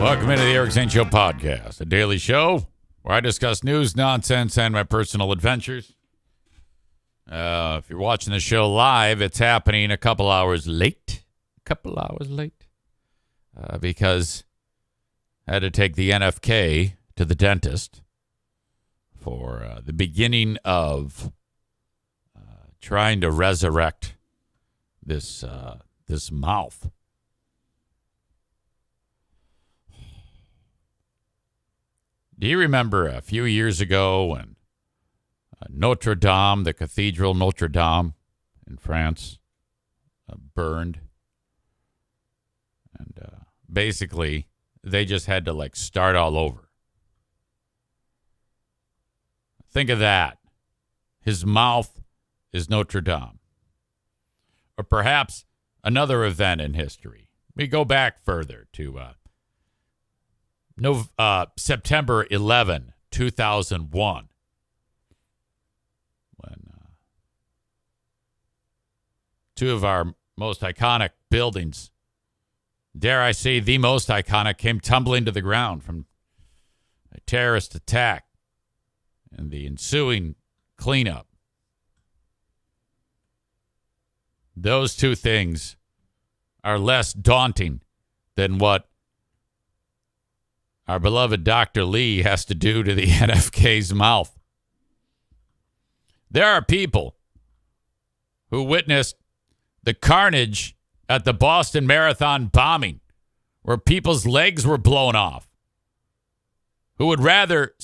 Welcome into the Eric St. Show podcast, a daily show where I discuss news, nonsense, and my personal adventures. If you're watching the show live, it's happening a couple hours late. Because I had to take the NFK to the dentist for the beginning of trying to resurrect this mouth. Do you remember a few years ago when Notre Dame, the Cathedral Notre Dame in France, burned? And basically, they just had to start all over. Think of that. His mouth is Notre Dame. Or perhaps another event in history. We go back further to September 11, 2001, when two of our most iconic buildings, dare I say the most iconic, came tumbling to the ground from a terrorist attack and the ensuing cleanup. Those two things are less daunting than what our beloved Dr. Lee has to do to the NFK's mouth. There are people who witnessed the carnage at the Boston Marathon bombing, where people's legs were blown off, who would rather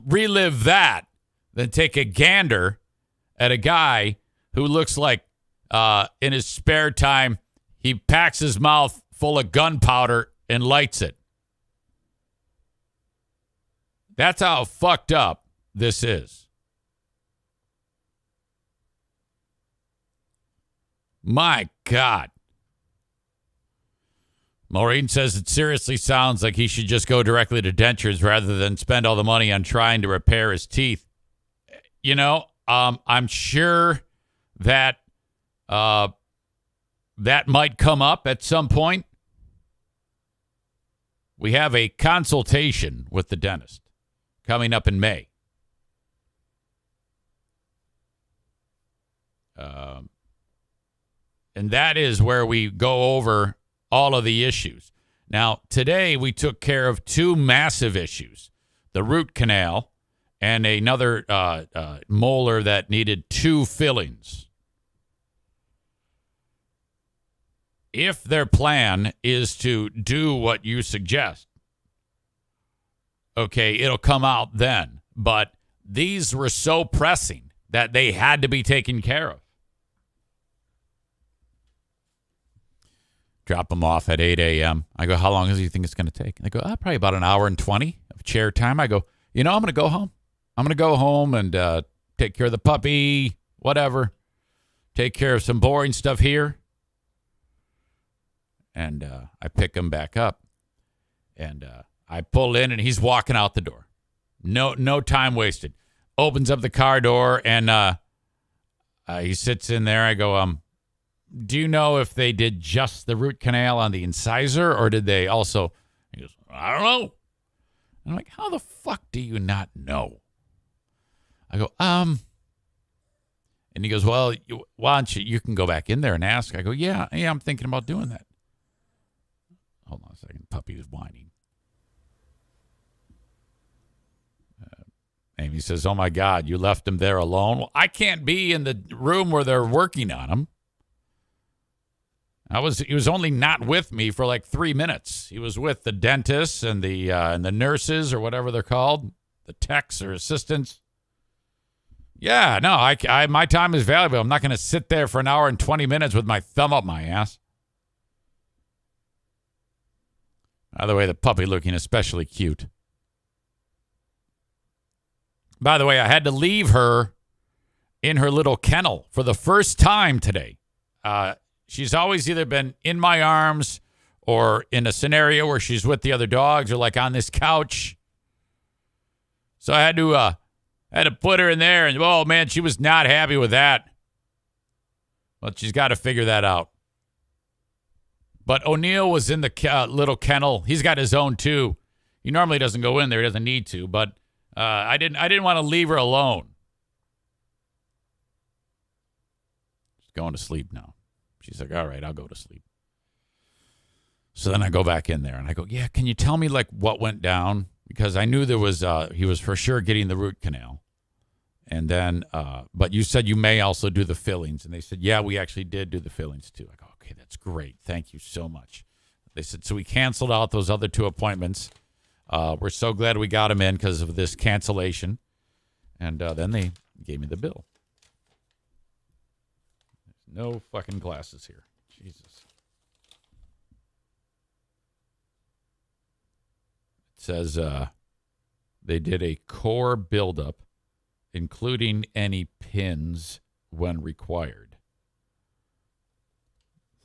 relive that than take a gander at a guy who looks like in his spare time he packs his mouth full of gunpowder and lights it. That's how fucked up this is. My God. Maureen says it seriously sounds like he should just go directly to dentures rather than spend all the money on trying to repair his teeth. You know, I'm sure that that might come up at some point. We have a consultation with the dentist coming up in May. And that is where we go over all of the issues. Now, today we took care of two massive issues. The root canal and another molar that needed two fillings. If their plan is to do what you suggest, okay, it'll come out then. But these were so pressing that they had to be taken care of. Drop them off at 8 a.m. I go, how long do you think it's going to take? And they go, probably about an hour and 20 of chair time. I go, I'm going to go home. I'm going to go home and take care of the puppy, whatever. Take care of some boring stuff here. And I pick him back up. And I pull in, and he's walking out the door. No time wasted. Opens up the car door, and he sits in there. I go, do you know if they did just the root canal on the incisor, or did they also? He goes, I don't know. I'm like, how the fuck do you not know? I go, And he goes, well, why don't you can go back in there and ask. I go, yeah, I'm thinking about doing that. Hold on a second. Puppy is whining. Amy says, oh, my God, you left him there alone? Well, I can't be in the room where they're working on him. He was only not with me for like 3 minutes. He was with the dentists and the nurses or whatever they're called, the techs or assistants. Yeah, no, I my time is valuable. I'm not going to sit there for an hour and 20 minutes with my thumb up my ass. By the way, the puppy looking especially cute. By the way, I had to leave her in her little kennel for the first time today. She's always either been in my arms or in a scenario where she's with the other dogs or like on this couch. So I had to put her in there, and oh man, she was not happy with that. But she's got to figure that out. But O'Neill was in the little kennel. He's got his own too. He normally doesn't go in there. He doesn't need to. But I didn't want to leave her alone. She's going to sleep now. She's like, all right, I'll go to sleep. So then I go back in there and I go, yeah, can you tell me like what went down? Because I knew there was, he was for sure getting the root canal. And then, but you said you may also do the fillings. And they said, yeah, we actually did do the fillings too. I go, okay, that's great. Thank you so much. They said, so we canceled out those other 2 appointments. We're so glad we got them in because of this cancellation. And then they gave me the bill. There's no fucking glasses here. Jesus. It says they did a core buildup, including any pins when required.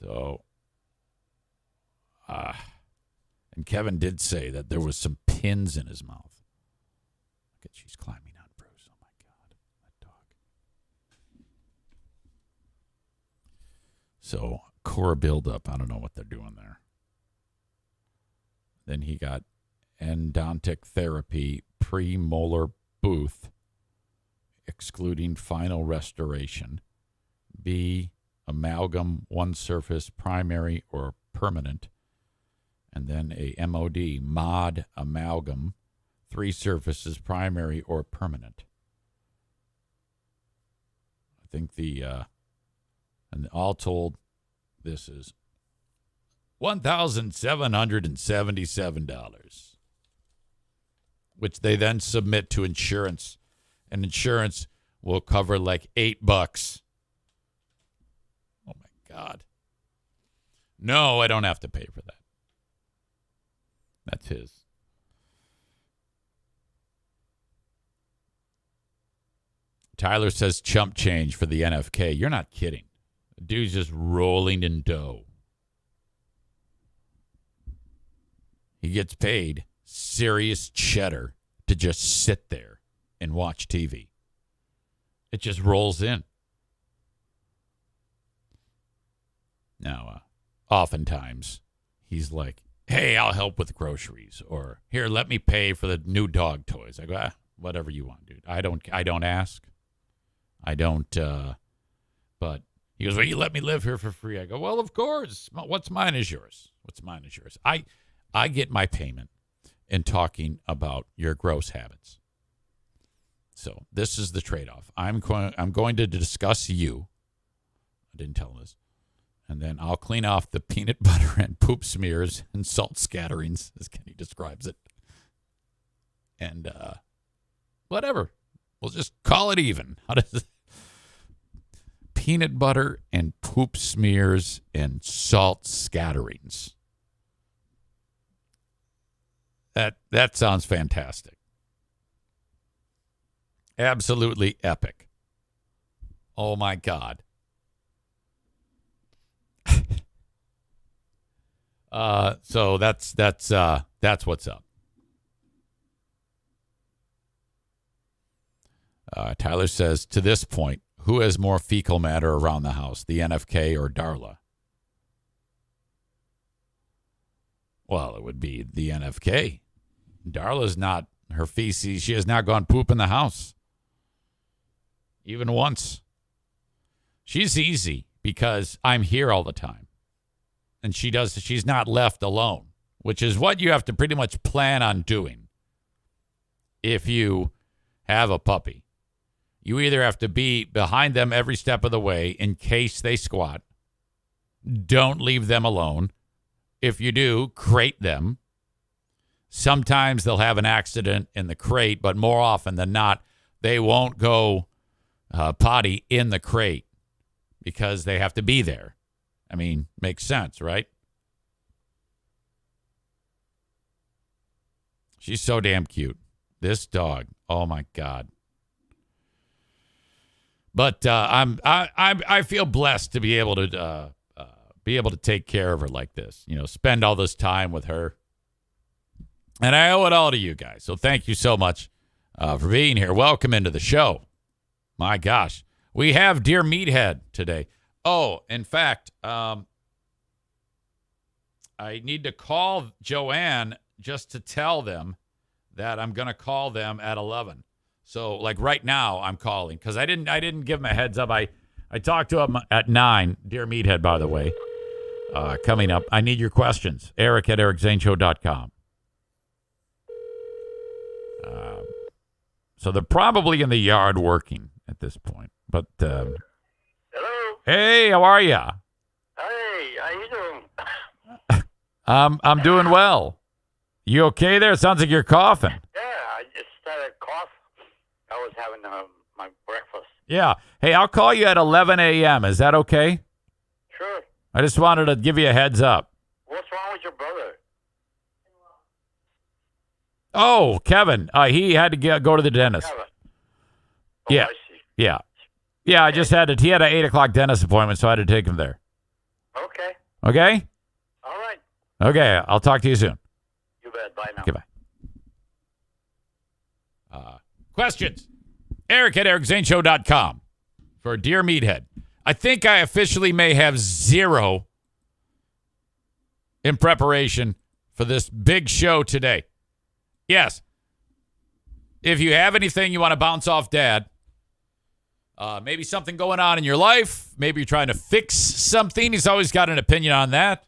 So, and Kevin did say that there was some pins in his mouth. Look at, she's climbing on Bruce. Oh my God, that dog. So core buildup. I don't know what they're doing there. Then he got endodontic therapy, premolar booth, excluding final restoration. B, amalgam, one surface, primary or permanent. And then a MOD, mod amalgam, 3 surfaces, primary or permanent. I think and all told, this is $1,777, which they then submit to insurance, and insurance will cover like $8. Oh my God. No, I don't have to pay for that. That's his. Tyler says chump change for the NFK. You're not kidding. The dude's just rolling in dough. He gets paid serious cheddar to just sit there and watch TV. It just rolls in. Now, oftentimes, he's like, hey, I'll help with groceries. Or, here, let me pay for the new dog toys. I go, whatever you want, dude. I don't ask. I don't, but he goes, well, you let me live here for free. I go, well, of course. What's mine is yours. What's mine is yours. I get my payment in talking about your gross habits. So this is the trade-off. I'm going to discuss you. I didn't tell him this. And then I'll clean off the peanut butter and poop smears and salt scatterings, as Kenny describes it. And whatever. We'll just call it even. How does it? Peanut butter and poop smears and salt scatterings. That sounds fantastic. Absolutely epic. Oh my God. So that's what's up. Tyler says, to this point, who has more fecal matter around the house, the NFK or Darla? Well, it would be the NFK. Darla's not, her feces, she has not gone poop in the house. Even once. She's easy because I'm here all the time. And she's not left alone, which is what you have to pretty much plan on doing if you have a puppy. You either have to be behind them every step of the way in case they squat. Don't leave them alone. If you do, crate them. Sometimes they'll have an accident in the crate, but more often than not, they won't go potty in the crate because they have to be there. I mean, makes sense, right? She's so damn cute. This dog, oh my God. But I feel blessed to be able to take care of her like this. You know, spend all this time with her, and I owe it all to you guys. So thank you so much for being here. Welcome into the show. My gosh, we have Dear Meathead today. Oh, in fact, I need to call Joanne just to tell them that I'm going to call them at 11. So, like right now, I'm calling because I didn't give him a heads up. I talked to him at 9. Dear Meathead, by the way, coming up. I need your questions. Eric at ericzaneshow.com. So they're probably in the yard working at this point. But Hello. hey, how are you? Hey, how you doing? I'm doing well. You okay there? It sounds like you're coughing. Yeah, I just had a cough. I was having my breakfast. Yeah. Hey, I'll call you at 11 a.m. Is that okay? Sure. I just wanted to give you a heads up. What's wrong with your brother? Oh, Kevin. He had to go to the dentist. Kevin. Yeah. I see. Yeah. Yeah, I just had to. He had an 8 o'clock dentist appointment, so I had to take him there. Okay. Okay? All right. Okay. I'll talk to you soon. You bet. Bye now. Goodbye. Questions. Eric at ericzaneshow.com for Dear Meathead. I think I officially may have 0 in preparation for this big show today. Yes. If you have anything you want to bounce off Dad, maybe something going on in your life, maybe you're trying to fix something. He's always got an opinion on that.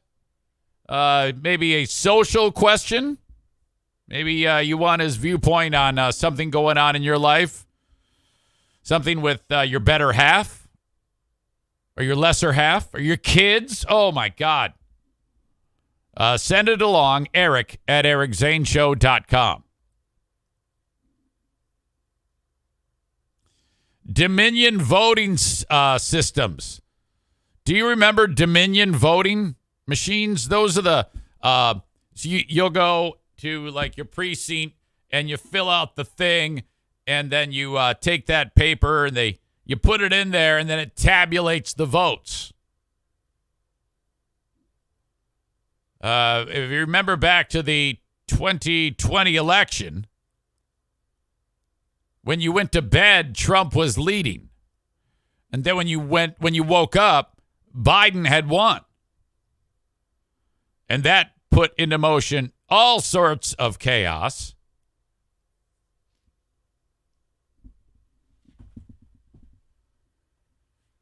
Maybe a social question. Maybe you want his viewpoint on something going on in your life. Something with your better half or your lesser half or your kids. Oh, my God. Send it along, Eric at ericzaneshow.com. Dominion voting systems. Do you remember Dominion voting machines? Those are the, so you'll go to like your precinct and you fill out the thing and then you take that paper and you put it in there and then it tabulates the votes. If you remember back to the 2020 election, when you went to bed, Trump was leading. And then when you woke up, Biden had won. And that put into motion all sorts of chaos.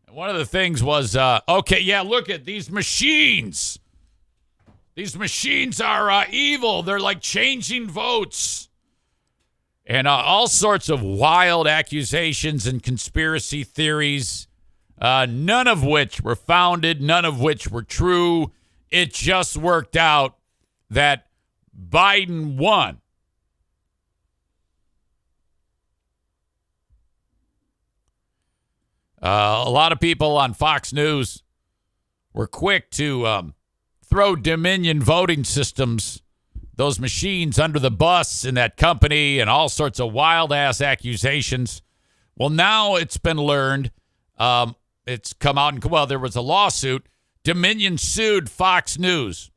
And one of the things was, look at these machines. These machines are evil. They're like changing votes. And all sorts of wild accusations and conspiracy theories, none of which were founded, none of which were true. It just worked out that Biden won. A lot of people on Fox News were quick to throw Dominion voting systems, those machines, under the bus in that company and all sorts of wild-ass accusations. Well, now it's been learned. It's come out, and there was a lawsuit. Dominion sued Fox News.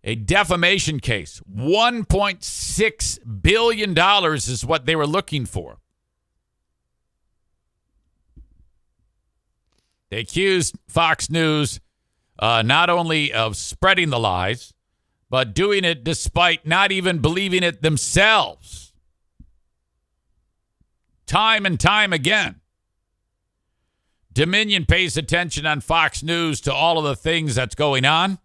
A defamation case. $1.6 billion is what they were looking for. They accused Fox News not only of spreading the lies, but doing it despite not even believing it themselves. Time and time again. Dominion pays attention on Fox News to all of the things that's going on.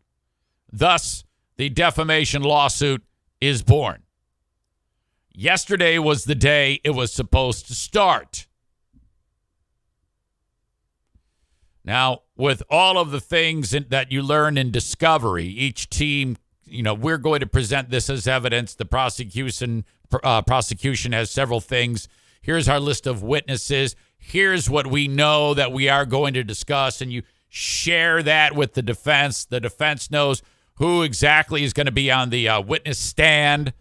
Thus, the defamation lawsuit is born. Yesterday was the day it was supposed to start. Now, with all of the things that you learn in discovery, each team, we're going to present this as evidence. The prosecution has several things. Here's our list of witnesses. Here's what we know that we are going to discuss. And you share that with the defense. The defense knows who exactly is going to be on the witness stand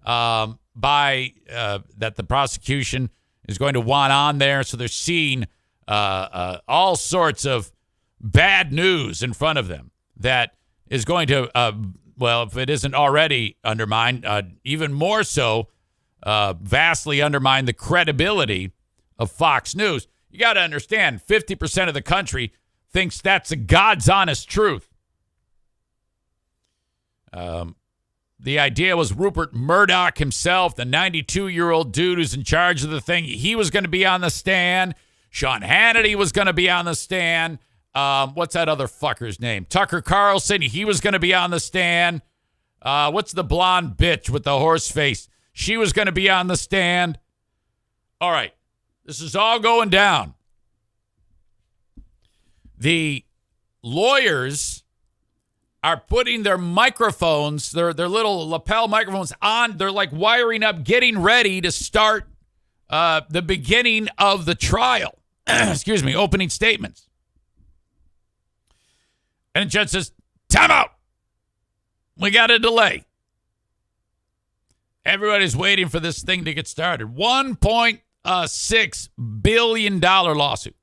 that the prosecution is going to want on there. So they're seeing all sorts of bad news in front of them that is going to, if it isn't already undermined, even more so, vastly undermine the credibility of Fox News. You got to understand, 50% of the country thinks that's the God's honest truth. The idea was Rupert Murdoch himself, the 92-year-old dude who's in charge of the thing. He was going to be on the stand. Sean Hannity was going to be on the stand. What's that other fucker's name? Tucker Carlson. He was going to be on the stand. What's the blonde bitch with the horse face? She was going to be on the stand. All right. This is all going down. The lawyers are putting their microphones, their little lapel microphones on. They're like wiring up, getting ready to start the beginning of the trial. Excuse me, opening statements. And the judge says, time out. We got a delay. Everybody's waiting for this thing to get started. $1.6 billion lawsuit.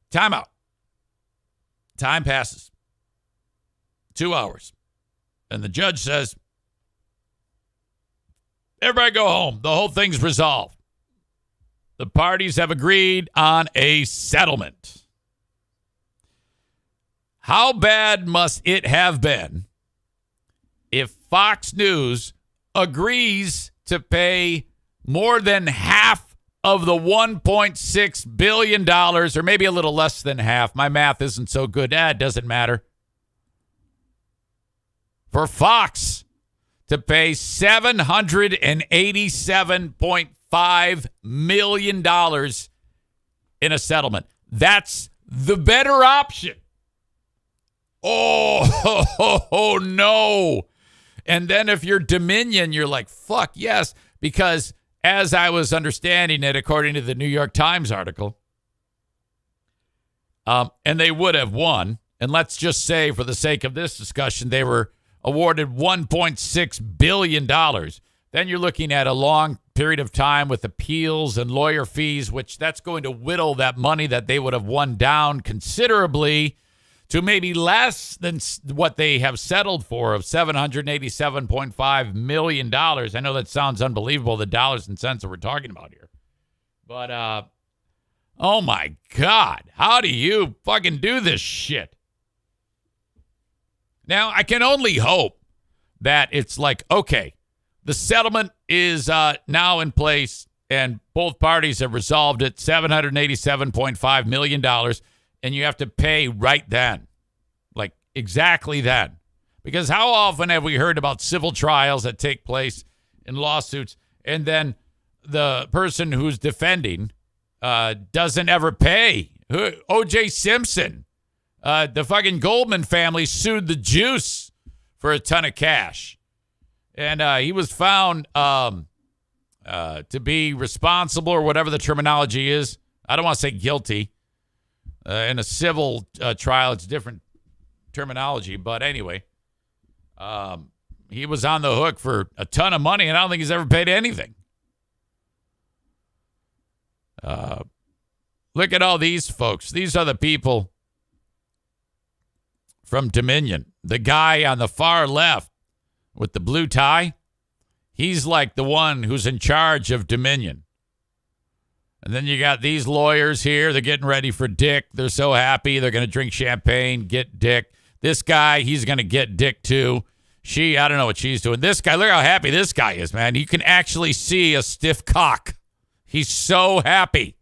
Time out. Time passes. 2 hours. And the judge says, everybody go home. The whole thing's resolved. The parties have agreed on a settlement. How bad must it have been if Fox News agrees to pay more than half of the $1.6 billion, or maybe a little less than half? My math isn't so good. It doesn't matter. For Fox to pay $787.5 million in a settlement. That's the better option. Oh, no. And then if you're Dominion, you're like, fuck yes. Because as I was understanding it, according to the New York Times article, and they would have won. And let's just say, for the sake of this discussion, they were awarded $1.6 billion. Then you're looking at a long period of time with appeals and lawyer fees, which that's going to whittle that money that they would have won down considerably to maybe less than what they have settled for of $787.5 million. I know that sounds unbelievable, the dollars and cents that we're talking about here. But, oh my God, how do you fucking do this shit? Now, I can only hope that it's like, okay, the settlement is now in place and both parties have resolved it, $787.5 million, and you have to pay right then, like exactly then. Because how often have we heard about civil trials that take place in lawsuits and then the person who's defending doesn't ever pay? O.J. Simpson. The fucking Goldman family sued the Juice for a ton of cash. And he was found to be responsible, or whatever the terminology is. I don't want to say guilty. In a civil trial, it's different terminology. But anyway, he was on the hook for a ton of money, and I don't think he's ever paid anything. Look at all these folks. These are the people from Dominion. The guy on the far left with the blue tie, he's like the one who's in charge of Dominion. And then you got these lawyers here. They're getting ready for Dick. They're so happy. They're going to drink champagne, get Dick. This guy, he's going to get Dick too. She, I don't know what she's doing. This guy, look how happy this guy is, man. You can actually see a stiff cock. He's so happy.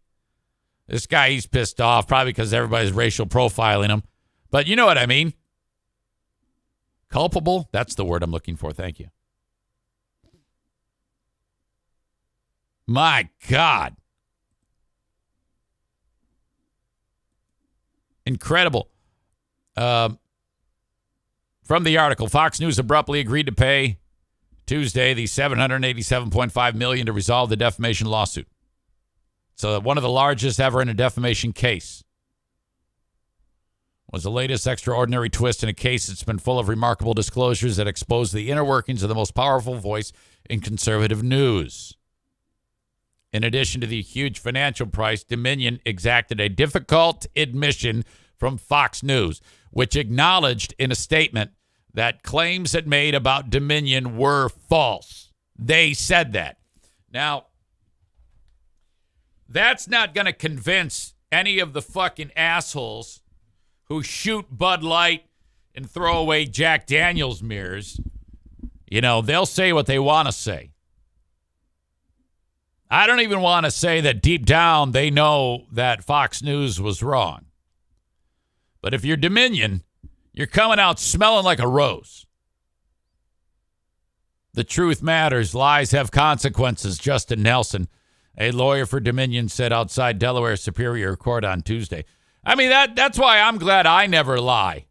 This guy, he's pissed off, probably because everybody's racial profiling him. But you know what I mean. Culpable? That's the word I'm looking for. Thank you. My God. Incredible. From the article, Fox News abruptly agreed to pay Tuesday the $787.5 million to resolve the defamation lawsuit. So one of the largest ever in a defamation case. Was the latest extraordinary twist in a case that's been full of remarkable disclosures that expose the inner workings of the most powerful voice in conservative news. In addition to the huge financial price, Dominion exacted a difficult admission from Fox News, which acknowledged in a statement that claims it made about Dominion were false. They said that. Now, that's not going to convince any of the fucking assholes who shoot Bud Light and throw away Jack Daniels mirrors, they'll say what they want to say. I don't even want to say that deep down they know that Fox News was wrong. But if you're Dominion, you're coming out smelling like a rose. The truth matters. Lies have consequences. Justin Nelson, a lawyer for Dominion, said outside Delaware Superior Court on Tuesday. I mean, that's why I'm glad I never lie.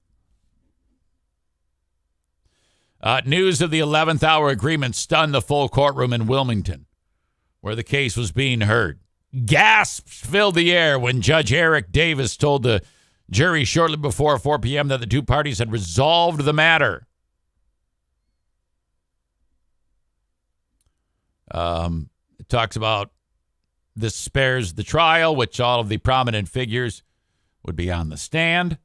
News of the 11th hour agreement stunned the full courtroom in Wilmington, where the case was being heard. Gasps filled the air when Judge Eric Davis told the jury shortly before 4 p.m. that the two parties had resolved the matter. It talks about this spares the trial, which all of the prominent figures would be on the stand.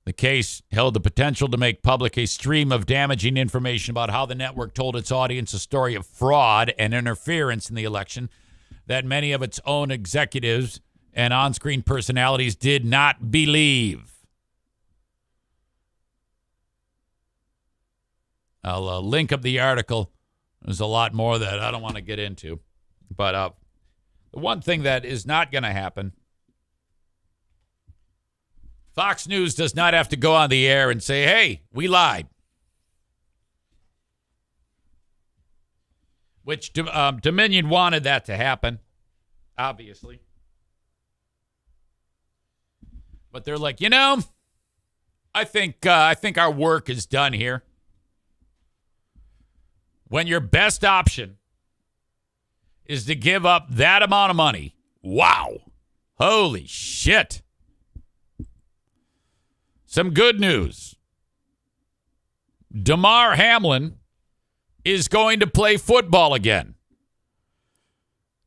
The case held the potential to make public a stream of damaging information about how the network told its audience a story of fraud and interference in the election that many of its own executives and on-screen personalities did not believe. I'll link up the article. There's a lot more that I don't want to get into. But the one thing that is not going to happen, Fox News does not have to go on the air and say, hey, we lied. Which Dominion wanted that to happen, obviously. But they're like, I think our work is done here. When your best option is to give up that amount of money, wow, holy shit. Some good news. Damar Hamlin is going to play football again.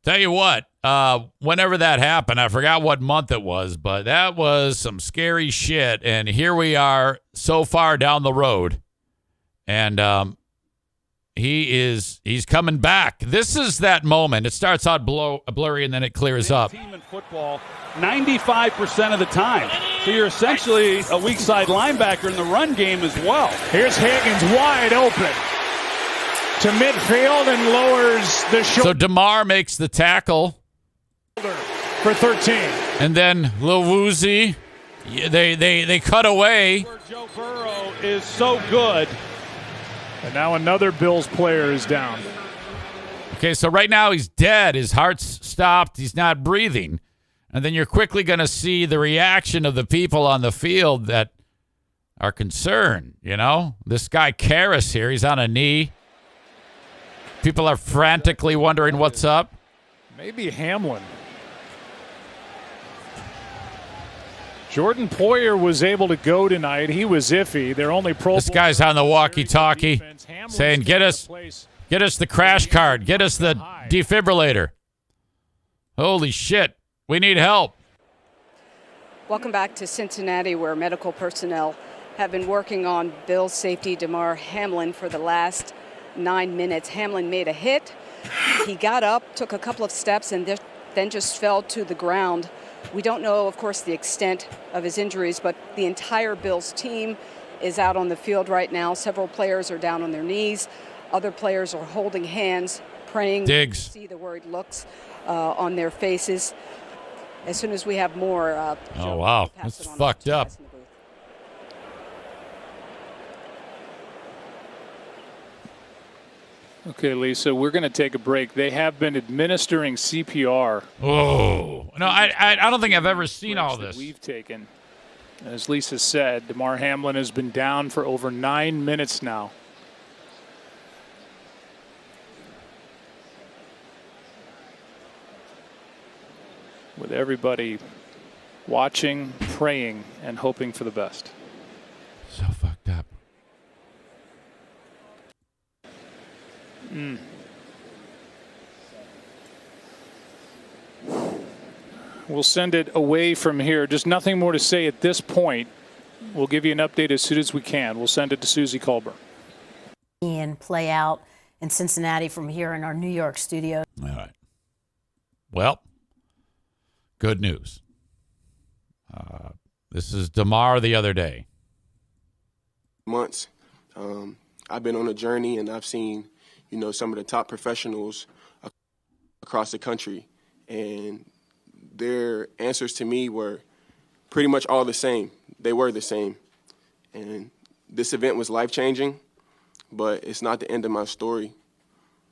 Tell you what, whenever that happened, I forgot what month it was, but that was some scary shit. And here we are so far down the road. And he's coming back. This is that moment. It starts out blurry and then it clears up. Team in football 95% of the time. So you're essentially a weak side linebacker in the run game as well. Here's Higgins wide open to midfield and lowers the shoulder. So DeMar makes the tackle For 13. And then Lil Woozy, they cut away. Joe Burrow is so good. And now another Bills player is down. Okay, so right now he's dead. His heart's stopped. He's not breathing. And then you're quickly going to see the reaction of the people on the field that are concerned, This guy Karras here, he's on a knee. People are frantically wondering what's up. Maybe Hamlin. Jordan Poyer was able to go tonight. He was iffy. They're only pro. This guy's on the walkie-talkie saying, get us the crash card. Get us the defibrillator. Holy shit. We need help. Welcome back to Cincinnati, where medical personnel have been working on Bills safety Damar Hamlin for the last 9 minutes. Hamlin made a hit. He got up, took a couple of steps, and then just fell to the ground. We don't know, of course, the extent of his injuries, but the entire Bills team is out on the field right now. Several players are down on their knees. Other players are holding hands, praying. Diggs. See the worried looks on their faces. As soon as we have more. Oh, wow. That's fucked up. Okay, Lisa, we're going to take a break. They have been administering CPR. Oh, no, I don't think I've ever seen all this. We've taken. As Lisa said, Damar Hamlin has been down for over 9 minutes now. With everybody watching, praying, and hoping for the best. So fucked up. We'll send it away from here. Just nothing more to say at this point. We'll give you an update as soon as we can. We'll send it to Susie Colbert. And play out in Cincinnati from here in our New York studio. All right. Well, good news. This is DeMar the other day. Months. I've been on a journey, and I've seen, some of the top professionals across the country, and their answers to me were pretty much all the same. They were the same. And this event was life-changing, but it's not the end of my story.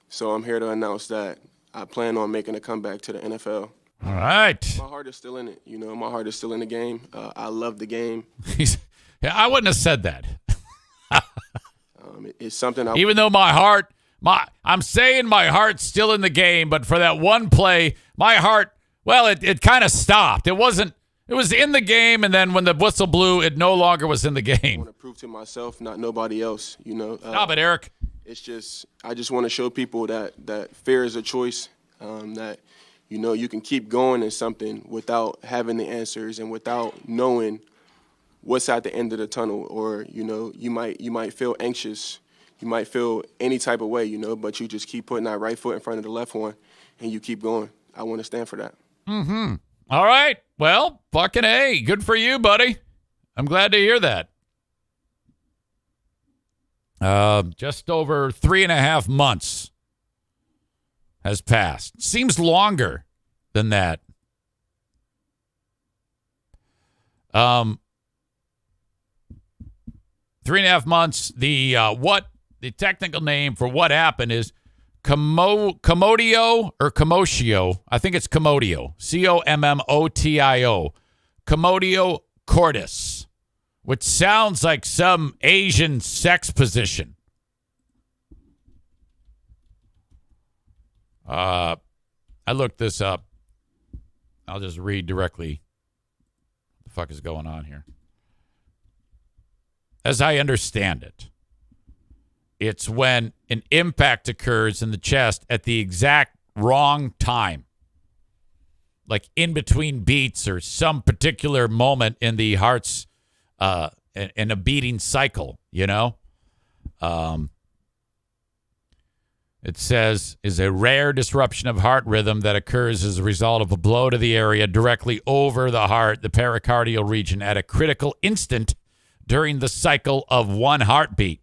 So I'm here to announce that I plan on making a comeback to the NFL. All right. My heart is still in it. My heart is still in the game. I love the game. Yeah, I wouldn't have said that. It's something Even though I'm saying my heart's still in the game, but for that one play, my heart, well, it kind of stopped. It was in the game, and then when the whistle blew, it no longer was in the I game. want to prove to myself, not nobody else, Stop it, Eric. I just want to show people that fear is a choice, that, you can keep going in something without having the answers and without knowing what's at the end of the tunnel. Or, you might feel anxious. You might feel any type of way, but you just keep putting that right foot in front of the left one and you keep going. I want to stand for that. Mm-hmm. All right. Well, fucking A. Good for you, buddy. I'm glad to hear that. Just over 3.5 months has passed. Seems longer than that. 3.5 months. The technical name for what happened is Commotio or Commotio. I think it's Commotio. Commotio. Commotio cordis, which sounds like some Asian sex position. I looked this up. I'll just read directly. What the fuck is going on here? As I understand it, it's when an impact occurs in the chest at the exact wrong time, like in between beats or some particular moment in the heart's in a beating cycle, It says, is a rare disruption of heart rhythm that occurs as a result of a blow to the area directly over the heart, the pericardial region, at a critical instant during the cycle of one heartbeat.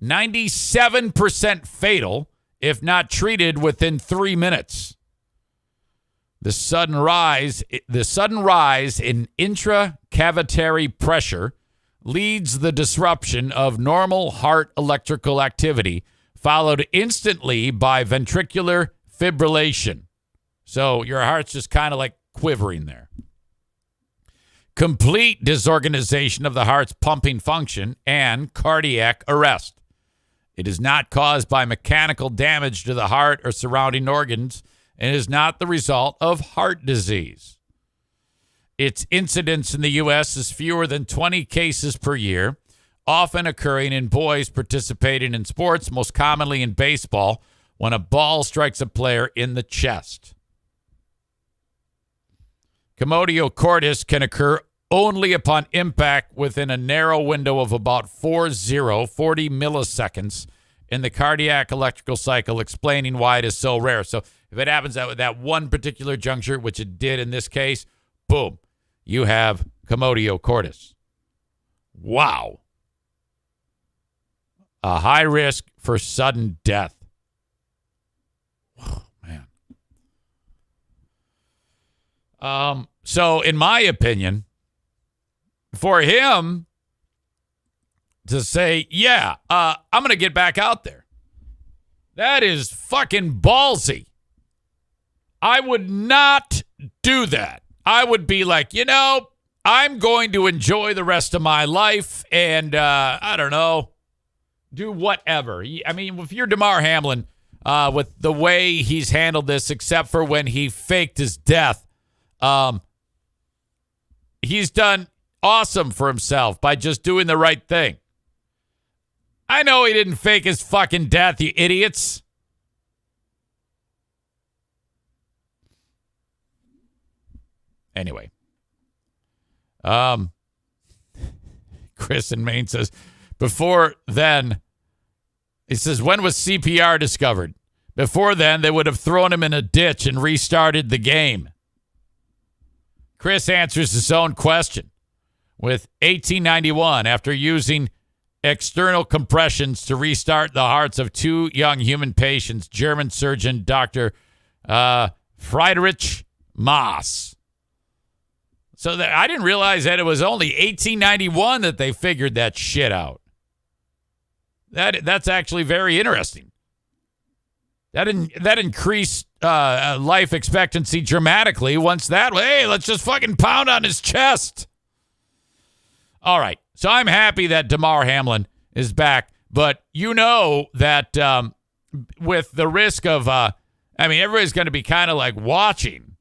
97% fatal if not treated within 3 minutes. The sudden rise in intracavitary pressure leads the disruption of normal heart electrical activity, followed instantly by ventricular fibrillation. So your heart's just kind of like quivering there. Complete disorganization of the heart's pumping function and cardiac arrest. It is not caused by mechanical damage to the heart or surrounding organs and is not the result of heart disease. Its incidence in the U.S. is fewer than 20 cases per year, often occurring in boys participating in sports, most commonly in baseball, when a ball strikes a player in the chest. Commotio cordis can occur only upon impact within a narrow window of about 40 milliseconds in the cardiac electrical cycle, explaining why it is so rare. So if it happens at that one particular juncture, which it did in this case, boom, you have Commotio cordis. Wow. A high risk for sudden death. Oh, man. So in my opinion, for him to say, yeah, I'm going to get back out there, that is fucking ballsy. I would not do that. I would be like, I'm going to enjoy the rest of my life and, I don't know, do whatever. I mean, if you're Damar Hamlin, with the way he's handled this, except for when he faked his death, he's done awesome for himself by just doing the right thing. I know he didn't fake his fucking death, you idiots. Anyway. Chris in Maine says, before then, he says, when was CPR discovered? Before then, they would have thrown him in a ditch and restarted the game. Chris answers his own question. with 1891 after using external compressions to restart the hearts of two young human patients, German surgeon Dr. Friedrich Maas. So I didn't realize that it was only 1891 that they figured that shit out. That's actually very interesting. That increased life expectancy dramatically once that, hey, let's just fucking pound on his chest. All right. So I'm happy that Damar Hamlin is back. But you know that with the risk of, everybody's going to be kind of like watching.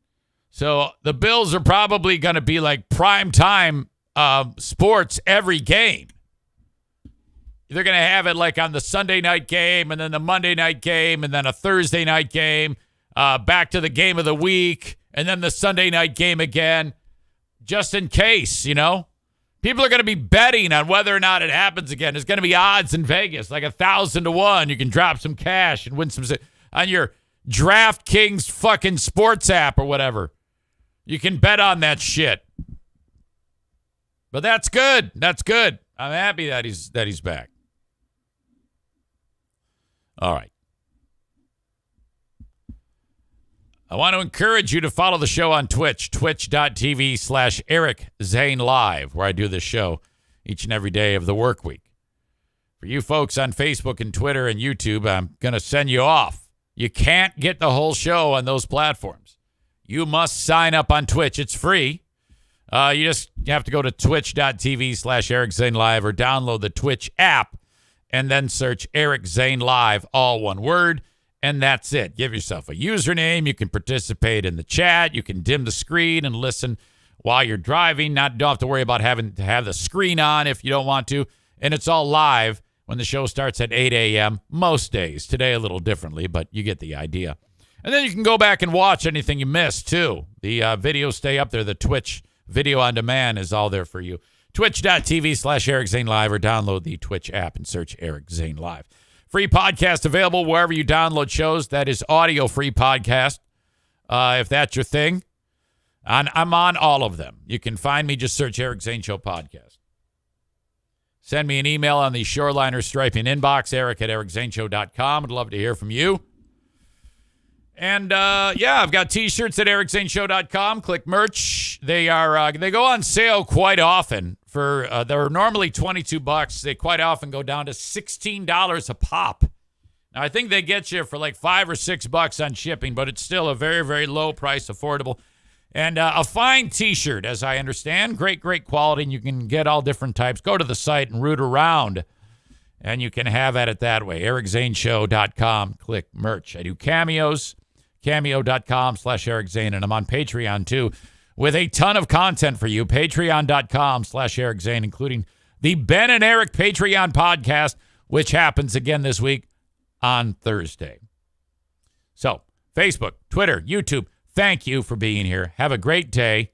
So the Bills are probably going to be like prime time sports every game. They're going to have it like on the Sunday night game and then the Monday night game and then a Thursday night game, back to the game of the week, and then the Sunday night game again, just in case, you know. People are going to be betting on whether or not it happens again. There's going to be odds in Vegas, like 1,000 to 1. You can drop some cash and win some on your DraftKings fucking sports app or whatever. You can bet on that shit. But that's good. That's good. I'm happy that he's back. All right. I want to encourage you to follow the show on Twitch, twitch.tv/Eric Zane Live, where I do this show each and every day of the work week. For you folks on Facebook and Twitter and YouTube, I'm going to send you off. You can't get the whole show on those platforms. You must sign up on Twitch. It's free. You have to go to twitch.tv/Eric Zane Live or download the Twitch app and then search Eric Zane Live, all one word, and that's it. Give yourself a username. You can participate in the chat. You can dim the screen and listen while you're driving. Don't have to worry about having to have the screen on if you don't want to. And it's all live when the show starts at 8 a.m. most days. Today a little differently, but you get the idea. And then you can go back and watch anything you missed, too. The videos stay up there. The Twitch video on demand is all there for you. Twitch.tv/Eric Zane Live or download the Twitch app and search Eric Zane Live. Free podcast available wherever you download shows. That is audio free podcast. If that's your thing. I'm on all of them. You can find me. Just search Eric Zane Show Podcast. Send me an email on the Shoreliner Striping inbox, eric@ericzaneshow.com. I'd love to hear from you. And, I've got T-shirts at ericzaneshow.com. Click merch. They go on sale quite often. They're normally $22. They quite often go down to $16 a pop. Now, I think they get you for like $5 or $6 on shipping, but it's still a very, very low price, affordable. And a fine T-shirt, as I understand. Great, great quality, and you can get all different types. Go to the site and root around, and you can have at it that way. ericzaneshow.com. Click merch. I do cameos. Cameo.com/Eric Zane, and I'm on Patreon too with a ton of content for you. Patreon.com/Eric Zane, including the Ben and Eric Patreon podcast, which happens again this week on Thursday. So, Facebook, Twitter, YouTube, thank you for being here. Have a great day.